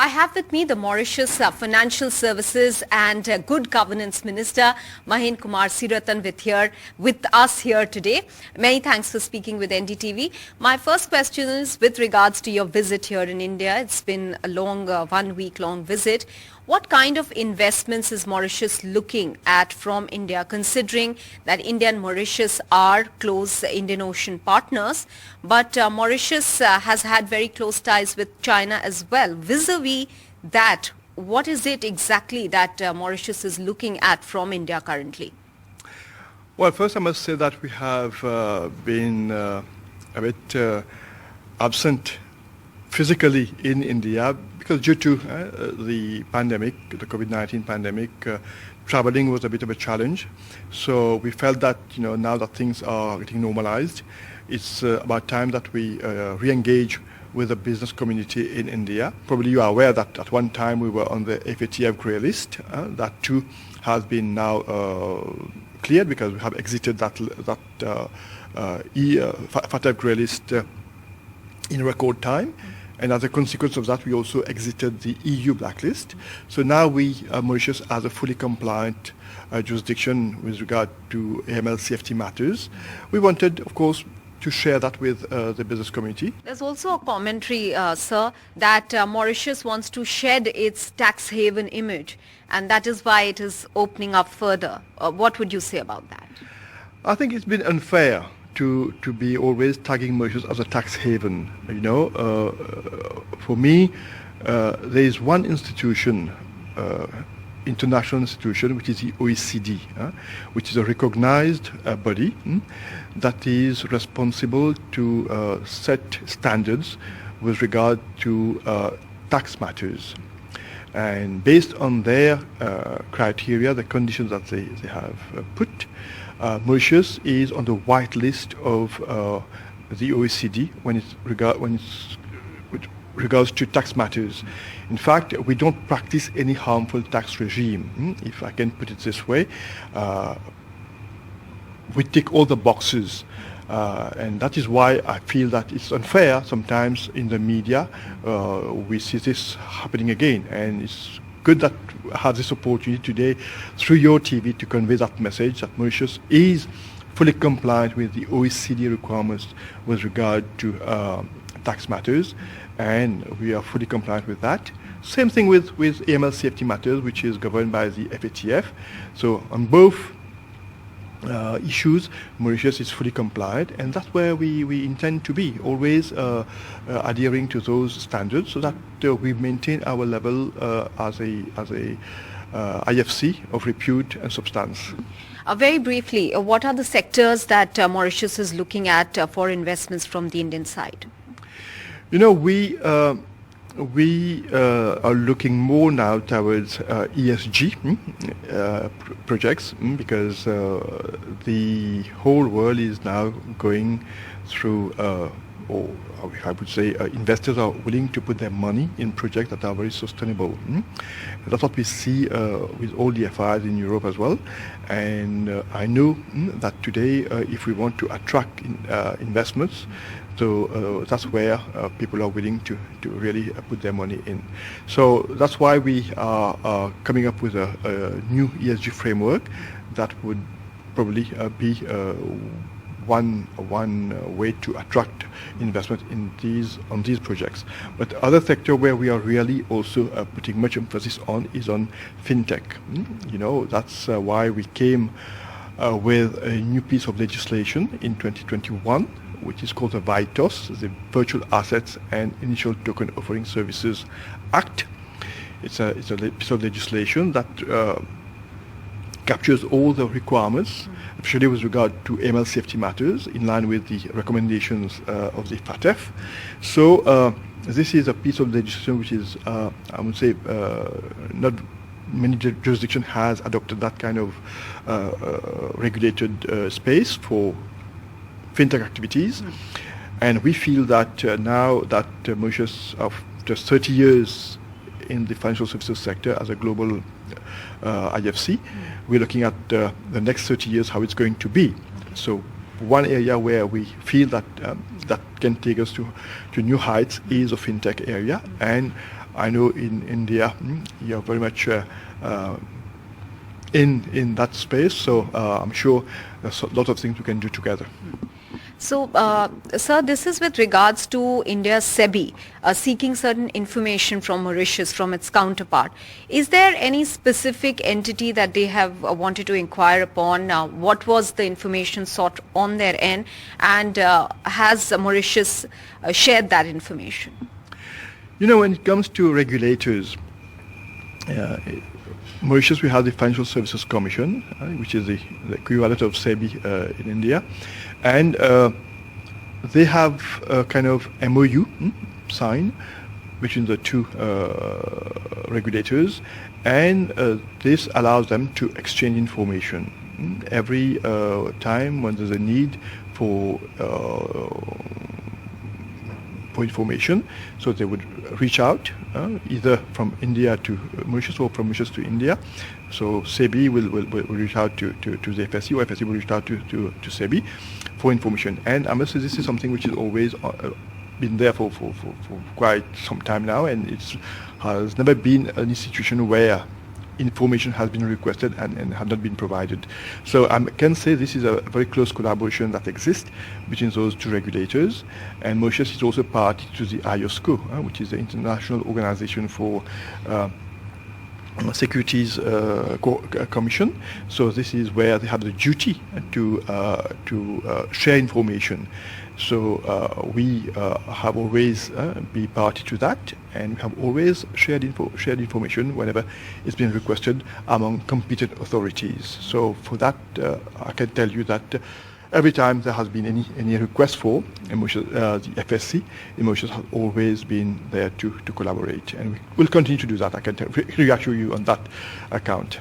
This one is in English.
I have with me the Mauritius Financial Services and Good Governance Minister, Mahen Kumar Seeruttun, with us here today. Many thanks for speaking with NDTV. My first question is with regards to your visit here in India. It's been a long, 1 week long visit. What kind of investments is Mauritius looking at from India, considering that India and Mauritius are close Indian Ocean partners, but Mauritius has had very close ties with China as well. Vis-a-vis that, what is it exactly that Mauritius is looking at from India currently? Well, first I must say that we have been a bit absent physically in India because due to the pandemic, the COVID-19 pandemic, traveling was a bit of a challenge. So we felt that, now that things are getting normalized, it's about time that we re-engage with the business community in India. Probably you are aware that at one time we were on the FATF grey list. That too has been now cleared because we have exited that FATF grey list in record time. And as a consequence of that, we also exited the EU blacklist. So now Mauritius has a fully compliant jurisdiction with regard to AML CFT matters. We wanted, of course, to share that with the business community. There's also a commentary, sir, that Mauritius wants to shed its tax haven image, and that is why it is opening up further. What would you say about that? I think it's been unfair to be always tagging Mauritius as a tax haven. For me, there is one institution, international institution, which is the OECD, which is a recognized body that is responsible to set standards with regard to tax matters. And based on their criteria, the conditions that they have put, Mauritius is on the white list of the OECD when it regards to tax matters. In fact, we don't practice any harmful tax regime, if I can put it this way. We tick all the boxes. And that is why I feel that it's unfair sometimes in the media. We see this happening again, and it's good that I have this opportunity today through your TV to convey that message that Mauritius is fully compliant with the OECD requirements with regard to tax matters, and we are fully compliant with that. Same thing with AML CFT matters, which is governed by the FATF. So on both issues, Mauritius is fully compliant, and that's where we intend to be, always adhering to those standards so that we maintain our level as a IFC of repute and substance. Very briefly, what are the sectors that Mauritius is looking at for investments from the Indian side? We are looking more now towards ESG projects because the whole world is now going through, or I would say investors are willing to put their money in projects that are very sustainable. That's what we see with all the FIs in Europe as well. And I know that today, if we want to attract investments, so that's where people are willing to really put their money in. So that's why we are coming up with a new ESG framework that would probably be one way to attract investment on these projects. But the other sector where we are really also putting much emphasis on is on fintech. That's why we came with a new piece of legislation in 2021, which is called the VITOS, the Virtual Assets and Initial Token Offering Services Act. It's a piece of legislation that captures all the requirements, especially with regard to AML CFT matters, in line with the recommendations of the FATF. So this is a piece of legislation which is, I would say, not many jurisdictions has adopted that kind of regulated space for fintech activities, and we feel that now that Mauritius, after 30 years in the financial services sector as a global IFC, we're looking at the next 30 years how it's going to be. So one area where we feel that that can take us to new heights is a fintech area, and I know in India you're very much in that space, so I'm sure there's a lot of things we can do together. So, sir, this is with regards to India's SEBI seeking certain information from Mauritius, from its counterpart. Is there any specific entity that they have wanted to inquire upon? What was the information sought on their end, and has Mauritius shared that information? You know, when it comes to regulators, Mauritius, we have the Financial Services Commission, which is the equivalent of SEBI in India, and they have a kind of MOU signed between the two regulators, and this allows them to exchange information every time when there's a need for information. So they would reach out either from India to Mauritius or from Mauritius to India. So SEBI will reach out to the FSC, or FSC will reach out to SEBI for information. And I must say this is something which has always been there for quite some time now, and it has never been an institution where information has been requested and have not been provided. So I can say this is a very close collaboration that exists between those two regulators, and Mauritius is also party to the IOSCO, which is the International Organization for Securities Commission. So this is where they have the duty to share information. So we have always been party to that, and we have always shared information whenever it's been requested among competent authorities. So for that, I can tell you that every time there has been any request for Mauritius, the FSC, Mauritius has always been there to collaborate, and we will continue to do that. I can reassure you on that account.